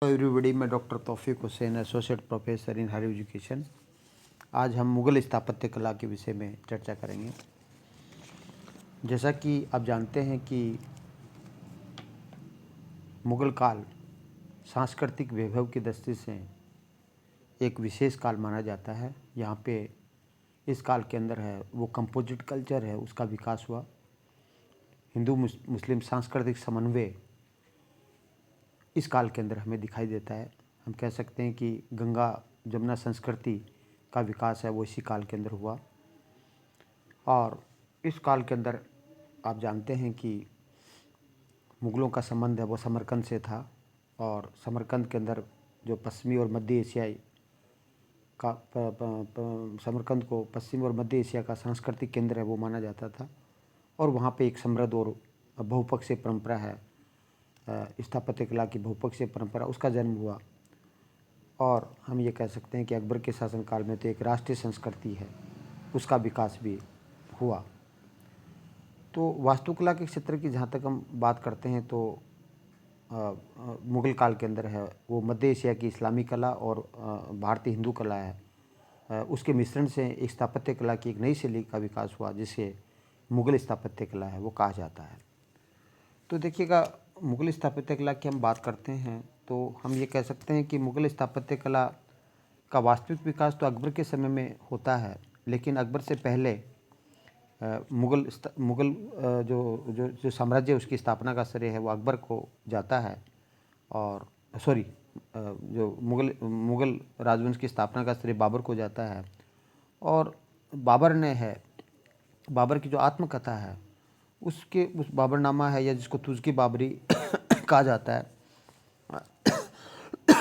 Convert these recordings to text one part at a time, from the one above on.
Everybody, मैं doctor Taufiq Hussain, associate professor in higher education. आज हम मुग़ल स्थापत्य कला के विषय में चर्चा करेंगे। जैसा कि आप जानते हैं कि मुग़ल काल सांस्कृतिक वैभव की दृष्टि से एक विशेष काल माना जाता है। यहाँ पे इस काल के अंदर है वो कंपोजिट कल्चर है, उसका विकास हुआ। हिंदू मुस्लिम सांस्कृतिक समन्वय इस काल के अंदर हमें दिखाई देता है। हम कह सकते हैं कि गंगा जमुना संस्कृति का विकास है वो इसी काल के अंदर हुआ। और इस काल के अंदर आप जानते हैं कि मुग़लों का संबंध है वो समरकंद से था, और समरकंद के अंदर जो पश्चिमी और मध्य एशियाई का समरकंद को पश्चिम और मध्य एशिया का सांस्कृतिक केंद्र है वो माना जाता था। और वहाँ पे एक समृद्ध और बहुपक्षीय परंपरा है, स्थापत्य कला की बहुपक्षीय परंपरा, उसका जन्म हुआ। और हम ये कह सकते हैं कि अकबर के शासनकाल में तो एक राष्ट्रीय संस्कृति है उसका विकास भी हुआ। तो वास्तुकला के क्षेत्र की जहाँ तक हम बात करते हैं तो मुग़ल काल के अंदर है वो मध्य एशिया की इस्लामी कला और भारतीय हिंदू कला है, उसके मिश्रण से एक स्थापत्य कला की एक नई शैली का विकास हुआ जिसे मुग़ल स्थापत्य कला है वो कहा जाता है। तो देखिएगा, मुग़ल स्थापत्य कला की हम बात करते हैं तो हम ये कह सकते हैं कि मुग़ल स्थापत्य कला का वास्तविक विकास तो अकबर के समय में होता है, लेकिन अकबर से पहले मुग़ल जो जो जो साम्राज्य है उसकी स्थापना का श्रेय है वो अकबर को जाता है। और जो मुग़ल राजवंश की स्थापना का श्रेय बाबर को जाता है। और बाबर की जो आत्मकथा है उस बाबरनामा है, या जिसको तुज़की बाबरी कहा जाता है,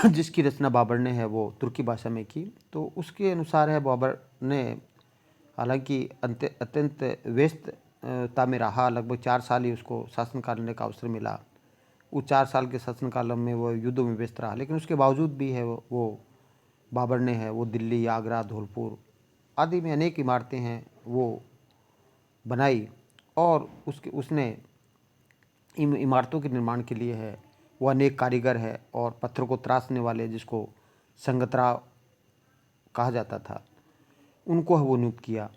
जिसकी रचना बाबर ने है वो तुर्की भाषा में की। तो उसके अनुसार है बाबर ने हालांकि अत्यंत व्यस्तता में रहा, लगभग 4 साल ही उसको शासन करने का अवसर मिला। उस 4 साल के शासनकाल में वो युद्धों में व्यस्त रहा, लेकिन उसके बावजूद भी है वो बाबर ने है वो दिल्ली, आगरा, धौलपुर आदि में अनेक इमारतें हैं वो बनाई। और उसने इन इमारतों के निर्माण के लिए है वो अनेक कारीगर है और पत्थर को तराशने वाले, जिसको संगतराव कहा जाता था, उनको है वो नियुक्त किया।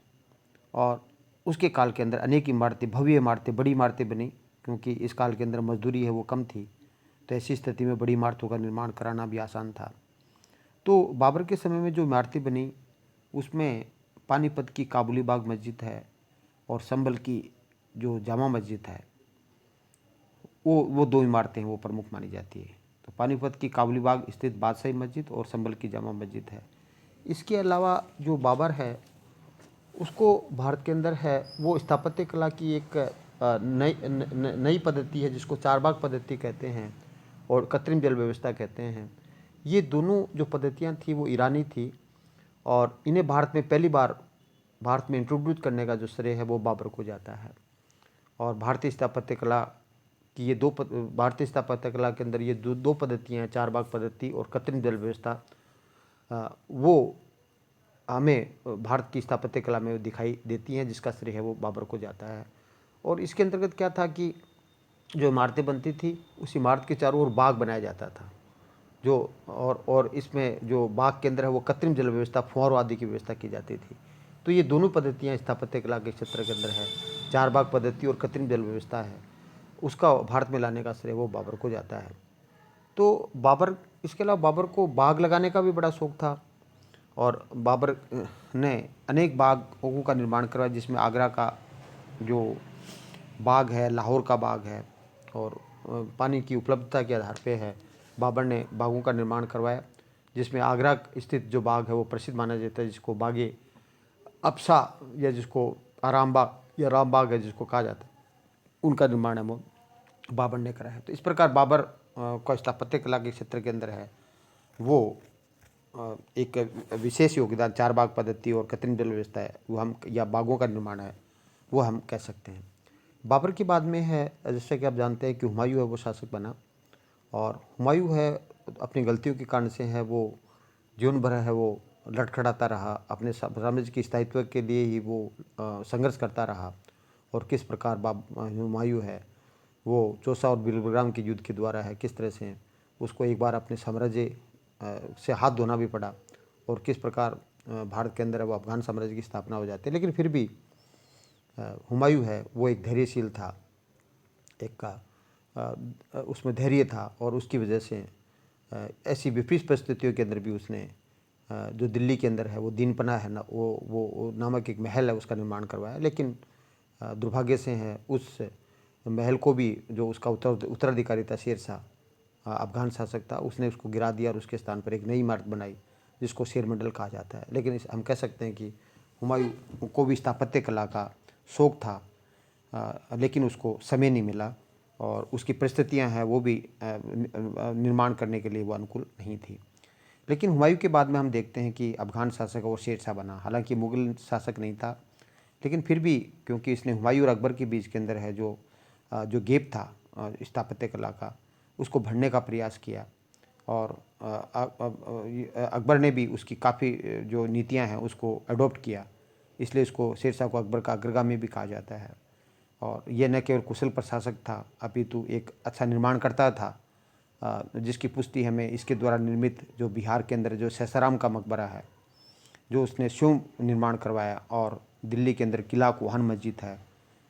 और उसके काल के अंदर अनेक इमारतें, भव्य इमारतें, बड़ी इमारतें बनी, क्योंकि इस काल के अंदर मजदूरी है वो कम थी, तो ऐसी स्थिति में बड़ी इमारतों का निर्माण कराना भी आसान था। तो बाबर के समय में जो इमारतें बनी उसमें पानीपत की काबुली बाग मस्जिद है और संभल की जो जामा मस्जिद है वो 2 इमारतें हैं वो प्रमुख मानी जाती है। तो पानीपत की काबुली बाग स्थित बादशाही मस्जिद और संभल की जामा मस्जिद है। इसके अलावा जो बाबर है उसको भारत के अंदर है वो स्थापत्य कला की एक नई पद्धति है जिसको चारबाग पद्धति कहते हैं और कृत्रिम जल व्यवस्था कहते हैं। ये दोनों जो पद्धतियाँ थी वो ईरानी थी, और इन्हें भारत में पहली बार भारत में इंट्रोड्यूस करने का जो श्रेय है वो बाबर को जाता है। और भारतीय स्थापत्य कला की ये भारतीय स्थापत्य कला के अंदर ये दो पद्धतियाँ हैं, चारबाग पद्धति और कृत्रिम जल व्यवस्था, वो हमें भारत की स्थापत्य कला में दिखाई देती हैं, जिसका श्रेय है वो बाबर को जाता है। और इसके अंतर्गत क्या था कि जो इमारतें बनती थी उस इमारत के चारों ओर बाग बनाया जाता था, जो और इसमें जो बाग के अंदर है वो कृत्रिम जल व्यवस्था, फुहारों आदि की व्यवस्था की जाती थी। तो ये दोनों पद्धतियाँ स्थापत्य कला के क्षेत्र के अंदर है, चारबाग पद्धति और कृत्रिम जल व्यवस्था है, उसका भारत में लाने का श्रेय वो बाबर को जाता है। तो इसके अलावा बाबर को बाग लगाने का भी बड़ा शौक़ था, और बाबर ने अनेक बागों का निर्माण करवाया, जिसमें आगरा का जो बाग है, लाहौर का बाग है, और पानी की उपलब्धता के आधार पे है बाबर ने बागों का निर्माण करवाया, जिसमें आगरा स्थित जो बाग है वो प्रसिद्ध माना जाता है, जिसको बागे अप्सा या जिसको आराम बाग या राम बाग है जिसको कहा जाता है, उनका निर्माण है वो बाबर ने कराया। तो इस प्रकार बाबर का स्थापत्य कला के क्षेत्र के अंदर है वो एक विशेष योगदान चारबाग पद्धति और कृत्रिम जल व्यवस्था है वो हम, या बागों का निर्माण है वो हम कह सकते हैं। बाबर के बाद में है, जैसे कि आप जानते हैं कि हुमायूं है वो शासक बना, और हुमायूं है अपनी गलतियों के कारण से है वो जीवन भर है वो लड़खड़ाता रहा, अपने साम्राज्य की स्थायित्व के लिए ही वो संघर्ष करता रहा। और किस प्रकार हुमायूं है वो चौसा और बिलग्राम के युद्ध के द्वारा है किस तरह से उसको एक बार अपने साम्राज्य से हाथ धोना भी पड़ा, और किस प्रकार भारत के अंदर वो अफ़गान साम्राज्य की स्थापना हो जाती है। लेकिन फिर भी हुमायूं है वो एक धैर्यशील था, एक का उसमें धैर्य था, और उसकी वजह से ऐसी विपरीत परिस्थितियों के अंदर भी उसने जो दिल्ली के अंदर है वो दीनपना है ना, वो नामक एक महल है उसका निर्माण करवाया। लेकिन दुर्भाग्य से है उस महल को भी जो उसका उत्तराधिकारी था शेरशाह अफ़गान शासक था, उसने उसको गिरा दिया और उसके स्थान पर एक नई इमारत बनाई जिसको शेर मंडल कहा जाता है। लेकिन हम कह सकते हैं कि हुमायूं को भी स्थापत्य कला का शौक़ था, लेकिन उसको समय नहीं मिला, और उसकी परिस्थितियां हैं वो भी निर्माण करने के लिए वो अनुकूल नहीं थी। लेकिन हुमायूं के बाद में हम देखते हैं कि अफ़गान शासक वो शेरशाह बना। हालांकि मुग़ल शासक नहीं था, लेकिन फिर भी क्योंकि इसने हुमायूं और अकबर के बीच के अंदर है जो गैप था स्थापत्य कला का, उसको भरने का प्रयास किया, और अकबर ने भी उसकी काफ़ी जो नीतियां हैं उसको अडॉप्ट किया। इसलिए इसको शेरशाह को अकबर का अग्रगामी भी कहा जाता है। और यह न केवल कुशल प्रशासक था, अपितु एक अच्छा निर्माण करता था, जिसकी पुष्टि हमें इसके द्वारा निर्मित जो बिहार के अंदर जो सैसाराम का मकबरा है, जो उसने स्वयं निर्माण करवाया, और दिल्ली के अंदर किला कुहान मस्जिद है,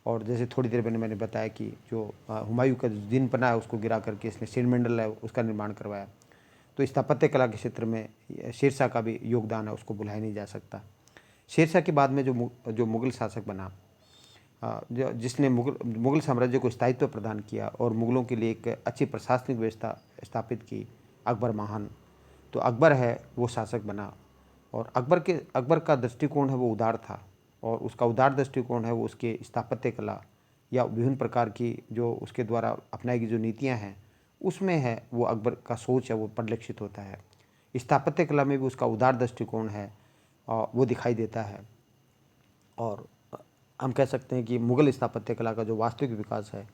और जैसे थोड़ी देर पहले मैंने बताया कि जो हुमायूं का दीनपना है उसको गिरा करके इसने शेर मंडल है उसका निर्माण करवाया। तो स्थापत्य कला के क्षेत्र में शेरशाह का भी योगदान है, उसको भुलाया नहीं जा सकता। शेरशाह के बाद में जो मुग़ल शासक बना, जिसने मुग़ल साम्राज्य को स्थायित्व प्रदान किया और मुग़लों के लिए एक अच्छी प्रशासनिक व्यवस्था स्थापित की, अकबर महान। तो अकबर है वो शासक बना, और अकबर का दृष्टिकोण है वो उदार था, और उसका उदार दृष्टिकोण है वो उसके स्थापत्य कला या विभिन्न प्रकार की जो उसके द्वारा अपनाई गई जो नीतियाँ हैं उसमें है वो अकबर का सोच है वो परिलक्षित होता है। स्थापत्य कला में भी उसका उदार दृष्टिकोण है और वो दिखाई देता है। और हम कह सकते हैं कि मुग़ल स्थापत्य कला का जो वास्तविक विकास है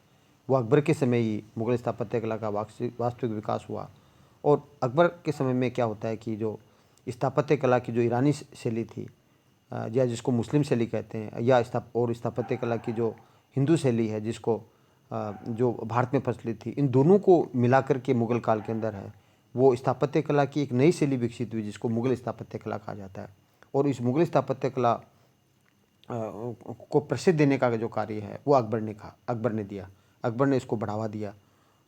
वो अकबर के समय ही मुग़ल स्थापत्य कला का वास्तविक विकास हुआ। और अकबर के समय में क्या होता है कि जो स्थापत्य कला की जो ईरानी शैली थी, या जिसको मुस्लिम शैली कहते हैं, या स्थापत्य कला की जो हिंदू शैली है जिसको जो भारत में प्रचलित थी, इन दोनों को मिलाकर के मुग़ल काल के अंदर है वो स्थापत्य कला की एक नई शैली विकसित हुई जिसको मुग़ल स्थापत्य कला कहा जाता है। और इस मुग़ल स्थापत्य कला को प्रसिद्ध देने का जो कार्य है वो अकबर ने दिया। अकबर ने इसको बढ़ावा दिया,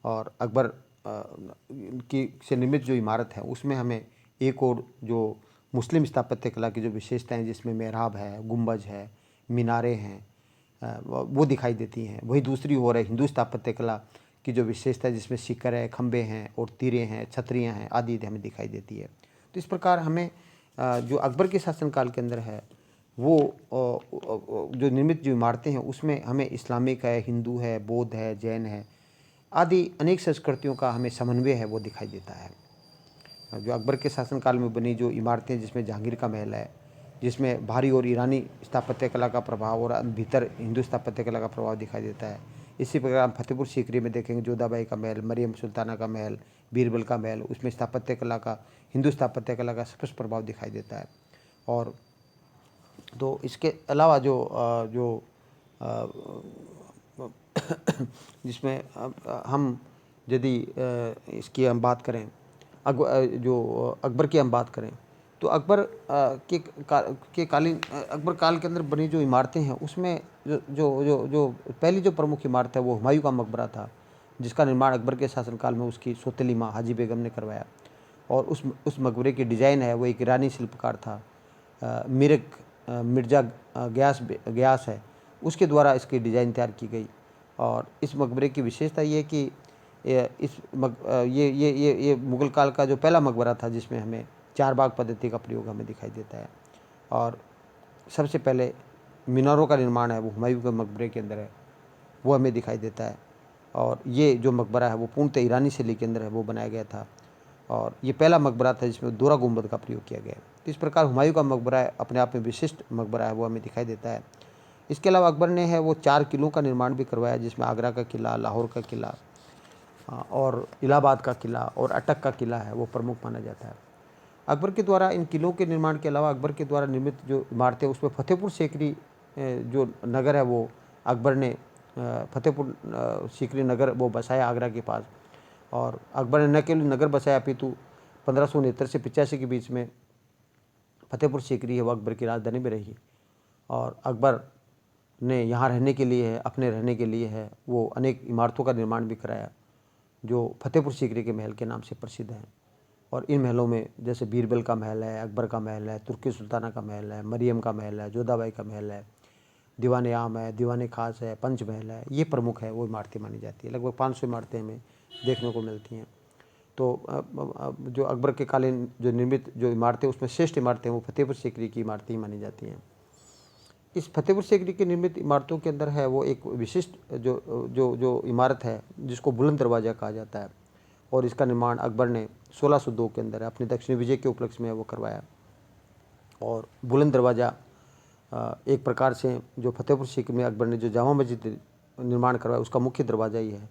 और अकबर की से निर्मित जो इमारत है उसमें हमें एक और जो मुस्लिम स्थापत्य कला की जो विशेषताएं जिसमें मेहराब है, गुंबज है, मीनारें हैं, वो दिखाई देती हैं। वही दूसरी ओर है हिंदू स्थापत्य कला की जो विशेषता है जिसमें शिखर है, खंबे हैं और तीरें हैं, छतरियाँ हैं आदि हमें दिखाई देती है। तो इस प्रकार हमें जो अकबर के शासनकाल के अंदर है वो जो निर्मित जो इमारतें हैं उसमें हमें इस्लामिक है, हिंदू है, बौद्ध है, जैन है आदि अनेक संस्कृतियों का हमें समन्वय है वो दिखाई देता है। जो अकबर के शासनकाल में बनी जो इमारतें जिसमें जहांगीर का महल है, जिसमें बाहरी और ईरानी स्थापत्य कला का प्रभाव और भीतर हिंदू स्थापत्य कला का प्रभाव दिखाई देता है। इसी प्रकार हम फतेहपुर सीकरी में देखेंगे जोधाबाई का महल, मरियम सुल्ताना का महल, बीरबल का महल, उसमें स्थापत्य कला का हिंदू स्थापत्य कला का स्पष्ट प्रभाव दिखाई देता है। और तो इसके अलावा जिसमें हम यदि इसकी हम बात करें अकबर की हम बात करें तो अकबर के कालीन अकबर काल के अंदर बनी जो इमारतें हैं उसमें जो पहली जो प्रमुख इमारत है वो हुमायूं का मकबरा था, जिसका निर्माण अकबर के शासनकाल में उसकी सौतेली माँ हाजी बेगम ने करवाया। और उस मकबरे की डिज़ाइन है वो एक ईरानी शिल्पकार था, मिर्ज़ा गयास है, उसके द्वारा इसकी डिज़ाइन तैयार की गई। और इस मकबरे की विशेषता ये है कि ये मुग़ल काल का जो पहला मकबरा था जिसमें हमें 4 बाग पद्धति का प्रयोग हमें दिखाई देता है। और सबसे पहले मीनारों का निर्माण है वो हुमायूं के मकबरे के अंदर है, वो हमें दिखाई देता है। और ये जो मकबरा है वो पूर्णतः ईरानी शैली के अंदर है वो बनाया गया था, और ये पहला मकबरा था जिसमें दोहरा गुंबद का प्रयोग किया गया है। तो इस प्रकार हुमायूं का मकबरा अपने आप में विशिष्ट मकबरा है वो हमें दिखाई देता है। इसके अलावा अकबर ने है वो 4 किलों का निर्माण भी करवाया, जिसमें आगरा का किला, लाहौर का किला और इलाहाबाद का किला और अटक का किला है वो प्रमुख माना जाता है। अकबर के द्वारा इन किलों के निर्माण के अलावा अकबर के द्वारा निर्मित जो इमारतें उसमें फतेहपुर सीकरी जो नगर है वो अकबर ने फतेहपुर सीकरी नगर वो बसाया आगरा के पास। और अकबर ने न केवल नगर बसाया अपितु 1569 से 85 के बीच में फतेहपुर सीकरी है वो अकबर की राजधानी में रही। और अकबर ने यहाँ रहने के लिए है, अपने रहने के लिए है, वो अनेक इमारतों का निर्माण भी कराया जो फतेहपुर सीकरी के महल के नाम से प्रसिद्ध हैं। और इन महलों में जैसे बीरबल का महल है, अकबर का महल है, तुर्की सुल्ताना का महल है, मरियम का महल है, जोधाबाई का महल है, दीवान आम है, दीवान खास है, पंच महल है, ये प्रमुख है वो इमारतें मानी जाती है। लगभग 500 इमारतें हमें देखने को मिलती हैं। तो जो अकबर के कालीन जो निर्मित जो इमारतें उसमें श्रेष्ठ इमारतें वो फतेहपुर सीकरी की इमारतें ही मानी जाती हैं। इस फतेहपुर सीकरी की निर्मित इमारतों के अंदर है वो एक विशिष्ट जो जो जो इमारत है जिसको बुलंद दरवाज़ा कहा जाता है। और इसका निर्माण अकबर ने 1602 के अंदर अपने दक्षिणी विजय के उपलक्ष्य में वो करवाया। और बुलंद दरवाज़ा एक प्रकार से जो फतेहपुर सीकरी में अकबर ने जो जामा मस्जिद निर्माण करवाया उसका मुख्य दरवाज़ा ही है।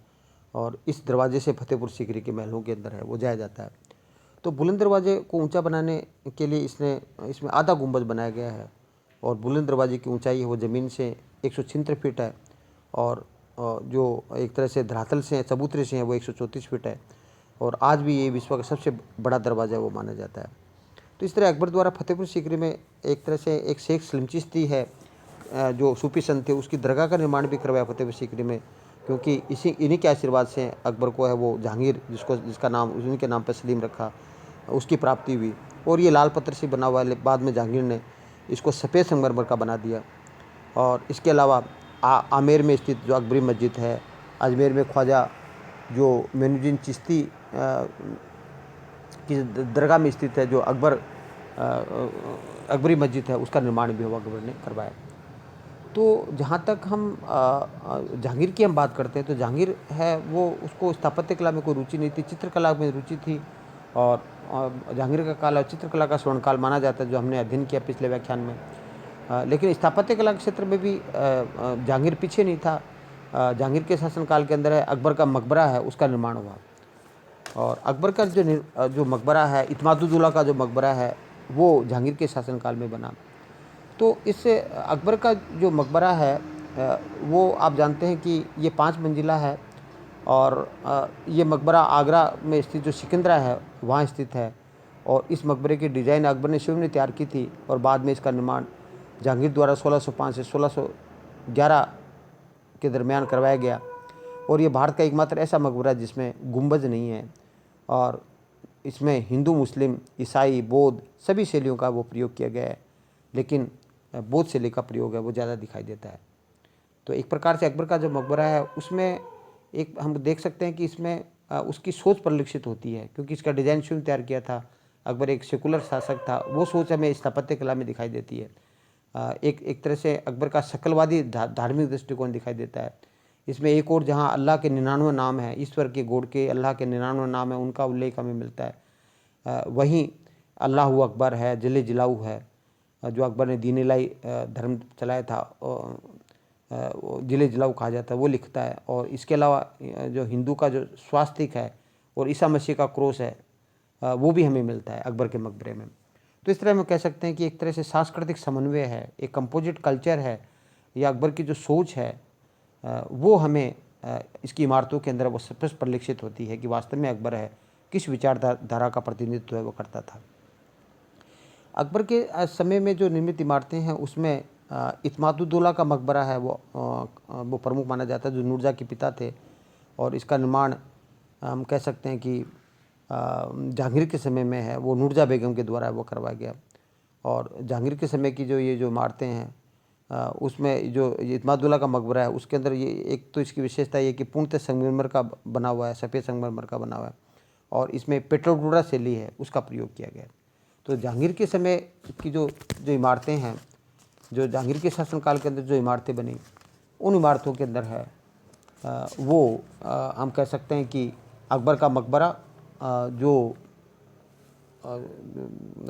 और इस दरवाजे से फतेहपुर सीकरी के महलों के अंदर है वो जाया जाता है। तो बुलंद दरवाजे को ऊंचा बनाने के लिए इसमें आधा गुंबद बनाया गया है। और बुलंद दरवाजे की ऊंचाई है वो ज़मीन से 176 फीट है। और जो एक तरह से धरातल से चबूतरे से है वो 134 फीट है। और आज भी ये विश्व का सबसे बड़ा दरवाज़ा वो माना जाता है। तो इस तरह अकबर द्वारा फतेहपुर सीकरी में एक तरह से एक शेख सलीम चिश्ती है जो सूफी संत थे, उसकी दरगाह का निर्माण भी करवाया फतेहपुर सीकरी में, क्योंकि इन्हीं के आशीर्वाद से अकबर को है वो जहांगीर जिसका नाम उन्हीं के नाम पर सलीम रखा उसकी प्राप्ति हुई। और ये लाल पत्थर से बना हुआ है, बाद में जहांगीर ने इसको सफ़ेद संगमरमर का बना दिया। और इसके अलावा आमेर में स्थित जो अकबरी मस्जिद है, अजमेर में ख्वाजा जो मोइनुद्दीन चिश्ती की दरगाह में स्थित है जो अकबरी मस्जिद है, उसका निर्माण भी हुआ अकबर ने करवाया। तो जहाँ तक हम जहांगीर की हम बात करते हैं तो जहांगीर है वो उसको स्थापत्य कला में कोई रुचि नहीं थी, चित्रकला में रुचि थी। और जहांगीर का काल चित्रकला का स्वर्णकाल माना जाता है जो हमने अध्ययन किया पिछले व्याख्यान में। लेकिन स्थापत्य कला के क्षेत्र में भी जहांगीर पीछे नहीं था। जहांगीर के शासनकाल के अंदर है अकबर का मकबरा है उसका निर्माण हुआ। और अकबर का जो मकबरा है, इत्मादुद्दौला का जो मकबरा है वो जहांगीर के शासनकाल में बना। तो इससे अकबर का जो मकबरा है वो आप जानते हैं कि ये 5 मंजिला है। और ये मकबरा आगरा में स्थित जो सिकंदरा है वहाँ स्थित है। और इस मकबरे की डिज़ाइन अकबर ने स्वयं ने तैयार की थी। और बाद में इसका निर्माण जहांगीर द्वारा 1605 से 1611 के दरमियान करवाया गया। और ये भारत का एकमात्र ऐसा मकबरा जिसमें गुंबज नहीं है। और इसमें हिंदू, मुस्लिम, ईसाई, बौद्ध सभी शैलियों का वो प्रयोग किया गया है, लेकिन बौद्ध शैली का प्रयोग है वो ज़्यादा दिखाई देता है। तो एक प्रकार से अकबर का जो मकबरा है उसमें एक हम देख सकते हैं कि इसमें उसकी सोच परिलक्षित होती है, क्योंकि इसका डिज़ाइन स्वयं तैयार किया था। अकबर एक सेकुलर शासक था, वो सोच हमें स्थापत्य कला में दिखाई देती है। एक तरह से अकबर का शकलवादी धार्मिक दृष्टिकोण दिखाई देता है। इसमें एक और जहाँ अल्लाह के 99 नाम है, ईश्वर के गोड के अल्लाह के 99 नाम है, उनका उल्लेख हमें मिलता है। वहीं अल्लाह अकबर है, जले जलाऊ है, जो अकबर ने दीन इलाही धर्म चलाया था, जिले जलाऊ कहा जाता है, वो लिखता है। और इसके अलावा जो हिंदू का जो स्वास्तिक है और ईसा मसीह का क्रोस है वो भी हमें मिलता है अकबर के मकबरे में। तो इस तरह हम कह सकते हैं कि एक तरह से सांस्कृतिक समन्वय है, एक कंपोजिट कल्चर है, या अकबर की जो सोच है वो हमें इसकी इमारतों के अंदर वो स्पष्ट परिलक्षित होती है कि वास्तव में अकबर है किस विचारधारा का प्रतिनिधित्व है वो करता था। अकबर के समय में जो निर्मित इमारतें हैं उसमें इत्मादुद्दौला का मकबरा है वो प्रमुख माना जाता है, जो नूरजहाँ के पिता थे। और इसका निर्माण हम कह सकते हैं कि जहांगीर के समय में है वो नूरजहाँ बेगम के द्वारा वो करवाया गया। और जहांगीर के समय की ये जो इमारतें हैं उसमें जो इत्मादुद्दौला का मकबरा है उसके अंदर ये एक तो इसकी विशेषता ये कि पूर्णतः संगमरमर का बना हुआ है, सफ़ेद संगमरमर का बना हुआ है। और इसमें पेट्रोडोरा शैली है उसका प्रयोग किया गया है। तो जहांगीर के समय की जो इमारतें हैं, जो जहांगीर के शासनकाल के अंदर जो इमारतें बनी, उन इमारतों के अंदर है वो हम कह सकते हैं कि अकबर का मकबरा जो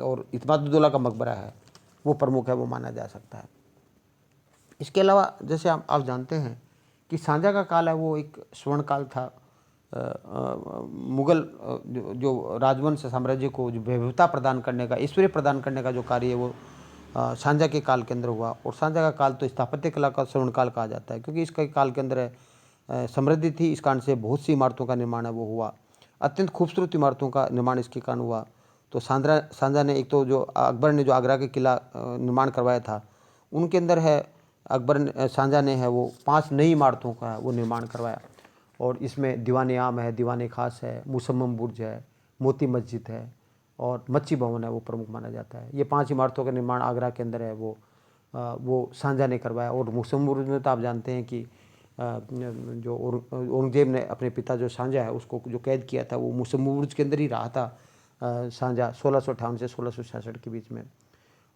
और इत्मादुद्दौला का मकबरा है वो प्रमुख है, वो माना जा सकता है। इसके अलावा जैसे आप जानते हैं कि सांझा का काल है वो एक स्वर्ण काल था। मुगल जो राजवंश साम्राज्य को जो वैभवता प्रदान करने का, ऐश्वर्य प्रदान करने का जो कार्य है वो सांझा के काल के अंदर हुआ। और सांझा का काल तो स्थापत्य कला का स्वर्ण काल कहा जाता है, क्योंकि इसके काल के अंदर समृद्धि थी, इस कारण से बहुत सी इमारतों का निर्माण है वो हुआ। अत्यंत खूबसूरत इमारतों का निर्माण इसके कारण हुआ। तो सांझा ने एक तो जो अकबर ने जो आगरा के किला निर्माण करवाया था, उनके अंदर है सांझा ने है वो 5 नई इमारतों का वो निर्माण करवाया। और इसमें दीवान आम है, दीवान खास है, मुसम्मम बुर्ज है, मोती मस्जिद है और मच्छी भवन है, वो प्रमुख माना जाता है। ये 5 इमारतों का निर्माण आगरा के अंदर है वो सांझा ने करवाया। और मुसम्मम बुर्ज में तो आप जानते हैं कि जो औरंगजेब ने अपने पिता जो सांझा है उसको जो कैद किया था, वो मुसम्मम बुर्ज के अंदर ही रहा था सांझा 1658 से 1666 के बीच में।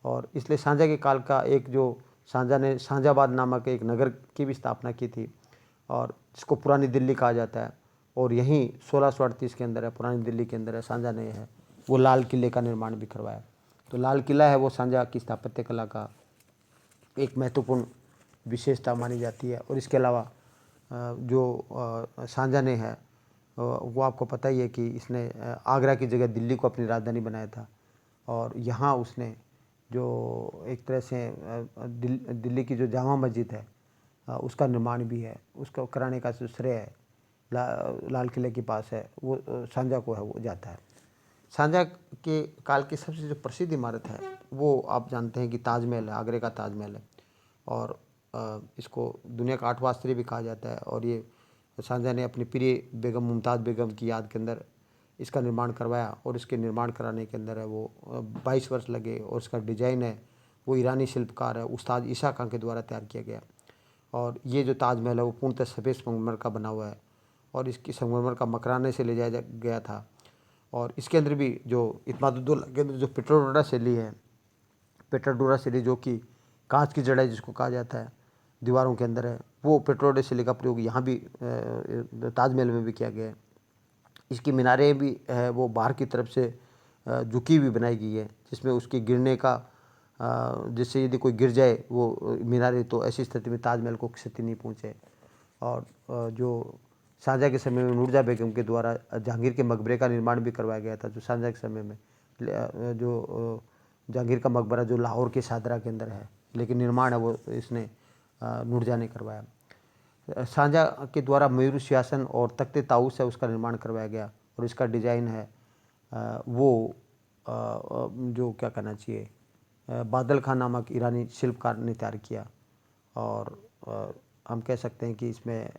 और इसलिए सांझा के काल का एक जो सांझा ने सांझाबाद नामक एक नगर की भी स्थापना की थी, और जिसको पुरानी दिल्ली कहा जाता है। और यहीं 1638 के अंदर है, पुरानी दिल्ली के अंदर है, सांझा ने है वो लाल किले का निर्माण भी करवाया। तो लाल किला है वो सांझा की स्थापत्य कला का एक महत्वपूर्ण विशेषता मानी जाती है। और इसके अलावा जो सांझा ने है वो आपको पता ही है कि इसने आगरा की जगह दिल्ली को अपनी राजधानी बनाया था। और यहाँ उसने जो एक तरह से दिल्ली की जो जामा मस्जिद है उसका निर्माण भी है, उसको कराने का जो श्रेय है लाल किले के पास है वो सांझा को है वो जाता है। सांझा के काल की सबसे जो प्रसिद्ध इमारत है वो आप जानते हैं कि ताजमहल है, आगरे का ताजमहल है। और इसको दुनिया का 8वां आश्चर्य भी कहा जाता है। और ये सांझा ने अपनी प्रिय बेगम मुमताज़ बेगम की याद के अंदर इसका निर्माण करवाया। और इसके निर्माण कराने के अंदर है वो 22 वर्ष लगे। और इसका डिज़ाइन है वो ईरानी शिल्पकार है उस्ताद ईसा खां के द्वारा तैयार किया गया। और ये जो ताजमहल है वो पूर्णतः सफ़ेद संगमरमर का बना हुआ है, और इसकी संगमरमर का मकराने से ले जाया गया था। और इसके अंदर भी जो इत्मादुद्दौला के अंदर जो पिट्रोडोरा शैली है, पिट्रोडोरा शैली जो कि कांच की जड़ाई जिसको कहा जाता है दीवारों के अंदर है, वो पिट्रोडोरा शैली का प्रयोग यहाँ भी ताजमहल में भी किया गया है। इसकी मीनारें भी है वो बाहर की तरफ से झुकी हुई बनाई गई है, जिसमें उसके गिरने का जिससे यदि कोई गिर जाए वो मीनारें, तो ऐसी स्थिति में ताजमहल को क्षति नहीं पहुँचे। और जो शाहजहाँ के समय में नूरजहाँ बेगम के द्वारा जहांगीर के मकबरे का निर्माण भी करवाया गया था, जो शाहजहाँ के समय में जो जहांगीर का मकबरा जो लाहौर के शाहदरा के अंदर है, लेकिन निर्माण है वो इसने नूरजहाँ ने करवाया। शाहजहाँ के द्वारा मयूर सिंहासन और तख्ते ताऊस है उसका निर्माण करवाया गया। और इसका डिज़ाइन है वो जो क्या कहना चाहिए बादल खान नामक ईरानी शिल्पकार ने तैयार किया। और हम कह सकते हैं कि इसमें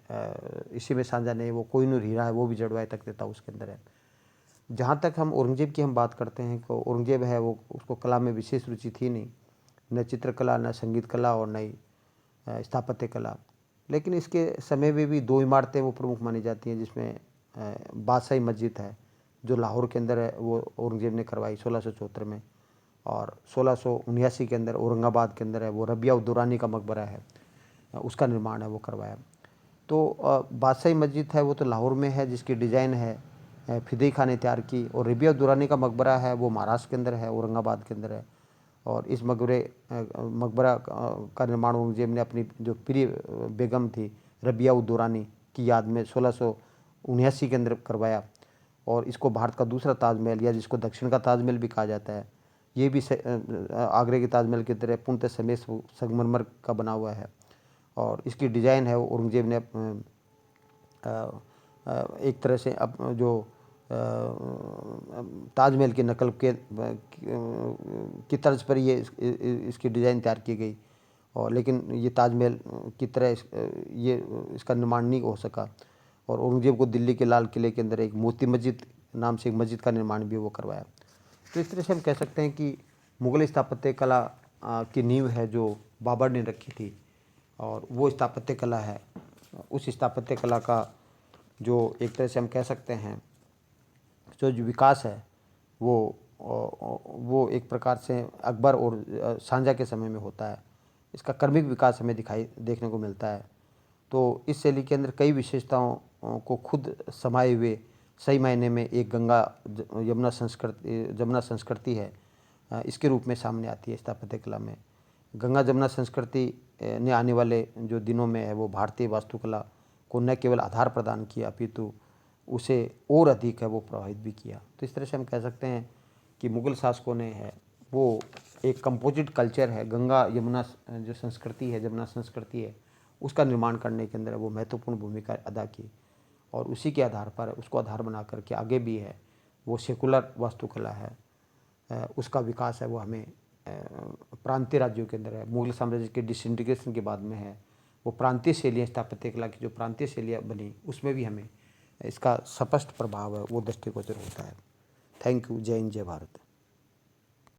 इसी में शाहजहाँ ने वो कोहिनूर हीरा है वो भी जड़वाए तख्ते ताऊस के अंदर है। जहाँ तक हम औरंगजेब की हम बात करते हैं तो औरंगजेब है वो उसको कला में विशेष रुचि थी नहीं, न चित्रकला, न संगीत कला और न ही स्थापत्य कला। लेकिन इसके समय में भी 2 इमारतें वो प्रमुख मानी जाती हैं, जिसमें बादशाही मस्जिद है जो लाहौर के अंदर है वो औरंगजेब ने करवाई 1674 में। और 1679 के अंदर औरंगाबाद के अंदर है वो रबिया उद दुरानी का मकबरा है उसका निर्माण है वो करवाया। तो बादशाही मस्जिद है वो तो लाहौर में है, जिसकी डिज़ाइन है फिदई खान ने तैयार की। और रबिया उद दुरानी का मकबरा है वो महाराष्ट्र के अंदर है, औरंगाबाद के अंदर है। और इस मकबरा का निर्माण औरंगजेब ने अपनी जो प्रिय बेगम थी रबिया उद दुरानी की याद में 1679 के अंदर करवाया। और इसको भारत का दूसरा ताजमहल या जिसको दक्षिण का ताजमहल भी कहा जाता है, ये भी आगरे के ताजमहल की तरह पूर्णतः सफ़ेद संगमरमर का बना हुआ है। और इसकी डिज़ाइन है वो औरंगजेब ने एक तरह से अब जो ताजमहल की नकल की तर्ज पर ये इसकी डिज़ाइन तैयार की गई। और लेकिन ये ताजमहल की तरह ये इसका निर्माण नहीं हो सका। और औरंगजेब को दिल्ली के लाल किले के अंदर एक मोती मस्जिद नाम से एक मस्जिद का निर्माण भी वो करवाया। तो इस तरह से हम कह सकते हैं कि मुग़ल स्थापत्य कला की नींव है जो बाबर ने रखी थी। और वो स्थापत्य कला है, उस स्थापत्य कला का जो एक तरह से हम कह सकते हैं जो विकास है वो एक प्रकार से अकबर और शाहजहाँ के समय में होता है। इसका क्रमिक विकास हमें देखने को मिलता है। तो इस शैली के अंदर कई विशेषताओं को खुद समाये हुए सही मायने में एक गंगा जमुना संस्कृति है इसके रूप में सामने आती है स्थापत्य कला में। गंगा जमुना संस्कृति ने आने वाले जो दिनों में है वो भारतीय वास्तुकला को न केवल आधार प्रदान किया अपितु उसे और अधिक है वो प्रभावित भी किया। तो इस तरह से हम कह सकते हैं कि मुग़ल शासकों ने है वो एक कंपोजिट कल्चर है, गंगा यमुना जो संस्कृति है, जमुना संस्कृति है, उसका निर्माण करने के अंदर वो महत्वपूर्ण भूमिका अदा की। और उसी के आधार पर उसको आधार बना करके आगे भी है वो सेकुलर वास्तुकला है, उसका विकास है वो हमें प्रांतीय राज्यों के अंदर है। मुगल साम्राज्य के डिसइंटीग्रेशन के बाद में है वो प्रांतीय शैलियाँ, स्थापत्य कला की जो प्रांतीय शैलियाँ बनी उसमें भी हमें इसका स्पष्ट प्रभाव है वो दृष्टिगोचर होता है। Thank you. जय हिंद, जय भारत।